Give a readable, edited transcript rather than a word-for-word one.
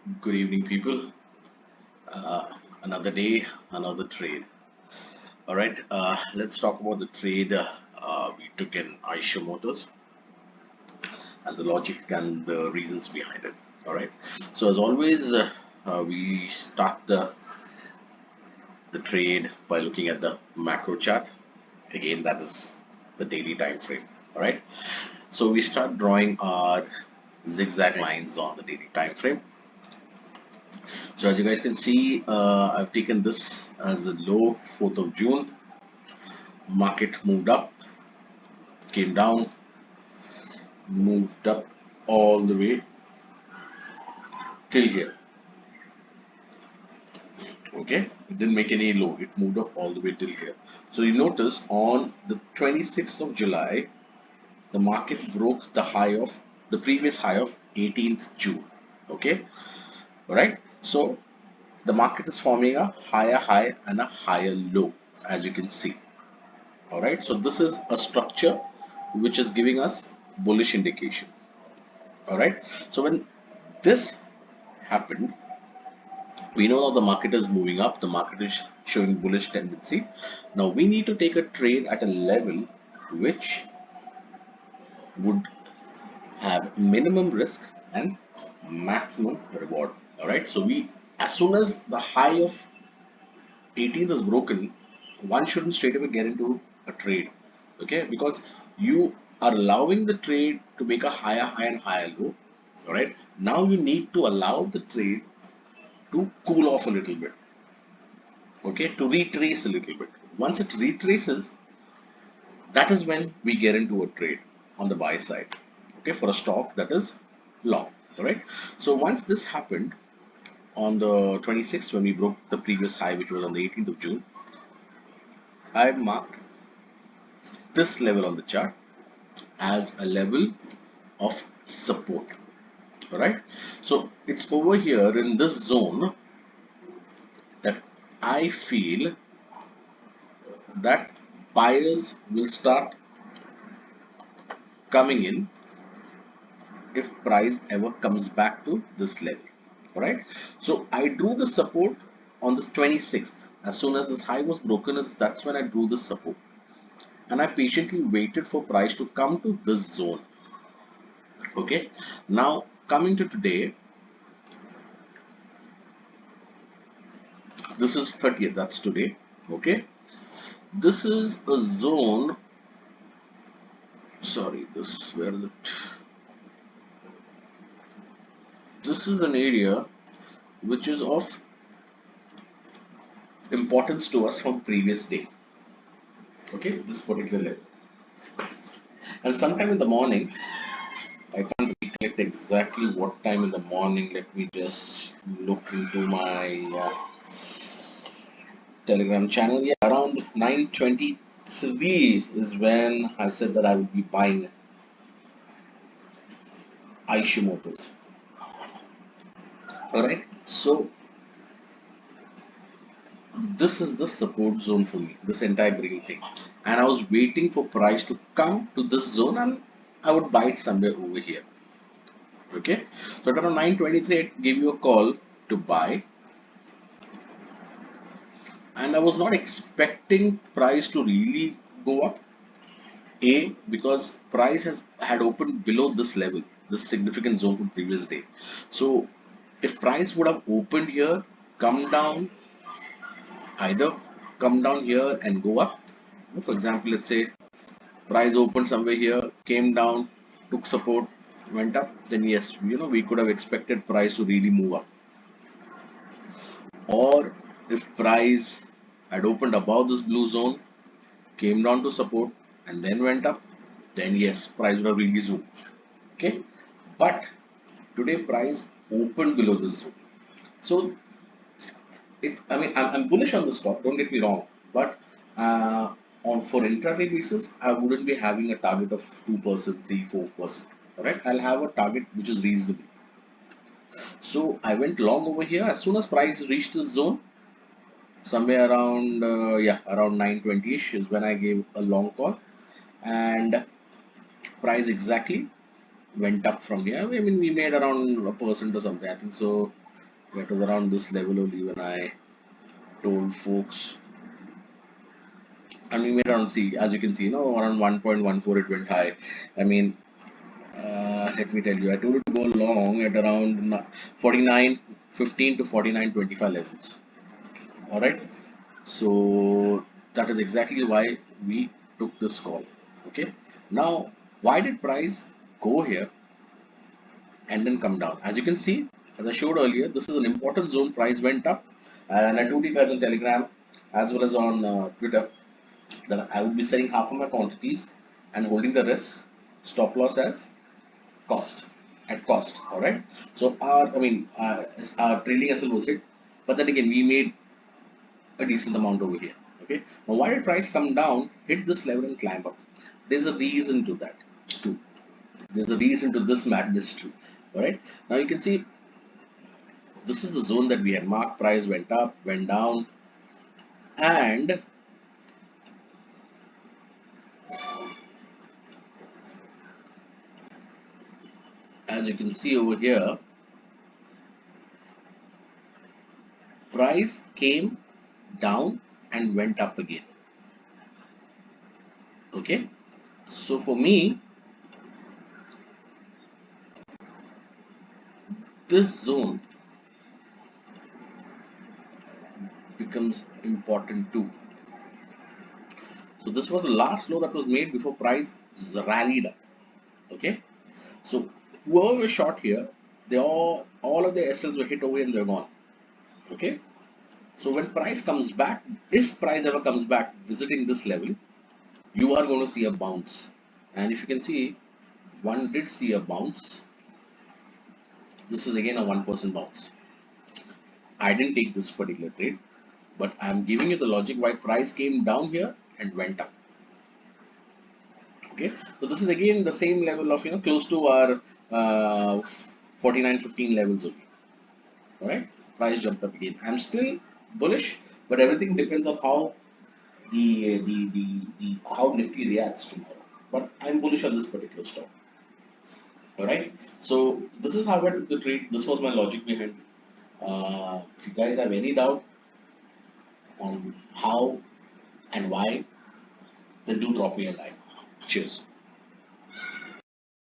Good evening, people. Uh, Another day, another trade. All right, let's talk about the trade we took in Eicher Motors and the logic and the reasons behind it. All right, so as always, we start the trade by looking at the macro chart. Again, that is the daily time frame. All right, so we start drawing our zigzag lines on the daily time frame. So as you guys can see, I've taken this as a low 4th of June. Market moved up, came down, moved up all the way till here. Okay, it didn't make any low, it moved up all the way till here. So you notice on the 26th of July, the market broke the high of the previous high of 18th June. Okay, all right. So the market is forming a higher high and a higher low, as you can see. All right, so this is a structure which is giving us bullish indication. All right, so when this happened, we know that the market is moving up, the market is showing bullish tendency. Now we need to take a trade at a level which would have minimum risk and maximum reward. All right, so we, as soon as the high of 18th is broken, one shouldn't straight away get into a trade. Okay, because you are allowing the trade to make a higher high and higher low. All right, now you need to allow the trade to cool off a little bit. Okay, to retrace a little bit. Once it retraces, that is when we get into a trade on the buy side. Okay, for a stock that is long. All right, so once this happened on the 26th, when we broke the previous high, which was on the 18th of June, I marked this level on the chart as a level of support. All right, so it's over here in this zone that I feel that buyers will start coming in if price ever comes back to this level. All right, so I drew the support on this 26th. As soon as this high was broken, that's when I drew the support, and I patiently waited for price to come to this zone. Okay, now coming to today, this is 30th, that's today. Okay, this is a zone, sorry, this, where is it, this is an area which is of importance to us from previous day. Okay, this particular level, and sometime in the morning, I can't recollect exactly what time in the morning. Let me just look into my Telegram channel. Yeah, around 9:23 is when I said that I would be buying Eicher Motors. Alright, so this is the support zone for me, this entire green thing. And I was waiting for price to come to this zone and I would buy it somewhere over here. Okay, so at around 9:23, I gave you a call to buy, and I was not expecting price to really go up. A, because price has had opened below this level, this significant zone from previous day. So if price would have opened here, come down, either come down here and go up. For example, let's say price opened somewhere here, came down, took support, went up, then yes, we could have expected price to really move up. Or if price had opened above this blue zone, came down to support and then went up, then yes, price would have really zoomed. Okay, but today price opened below this zone. So I mean, I'm bullish on the stock, don't get me wrong, but on for intraday basis, I wouldn't be having a target of 2%, 3, 4%. All right, I'll have a target which is reasonable. So I went long over here. As soon as price reached this zone, somewhere around yeah, around 9:20ish is when I gave a long call, and price exactly went up from here. I mean, we made around a percent or something, I think so. It was around this level only when I told folks, and we made around, see, as you can see, around 1.14 it went high. I mean, let me tell you, I told it to go long at around 49.15 to 49.25 levels. All right. So that is exactly why we took this call. Okay. Now, why did price go here and then come down? As you can see, as I showed earlier, this is an important zone. Price went up, and I told you guys on Telegram as well as on Twitter that I would be selling half of my quantities and holding the rest, stop loss as cost at cost. All right. So our trailing SL was hit, but then again we made a decent amount over here. Okay. Now why did price come down, hit this level and climb up? There's a reason to that too. There's a reason to this madness too. All right. Now you can see this is the zone that we had marked. Price went up, went down, and as you can see over here, price came down and went up again. Okay. So for me, this zone becomes important too. So this was the last low that was made before price rallied up. Okay. So whoever was short here, they all of the SLs were hit away and they're gone. Okay. So when price comes back, if price ever comes back visiting this level, you are going to see a bounce. And if you can see, one did see a bounce. This is again a 1% bounce. I didn't take this particular trade, but I'm giving you the logic why price came down here and went up. Okay, so this is again the same level of close to our 49.15 levels only. All right, price jumped up again. I'm still bullish, but everything depends on how the how Nifty reacts tomorrow. But I'm bullish on this particular stock. All right, so this is how I took the trade. This was my logic behind it. If you guys have any doubt on how and why, then do drop me a line. Cheers.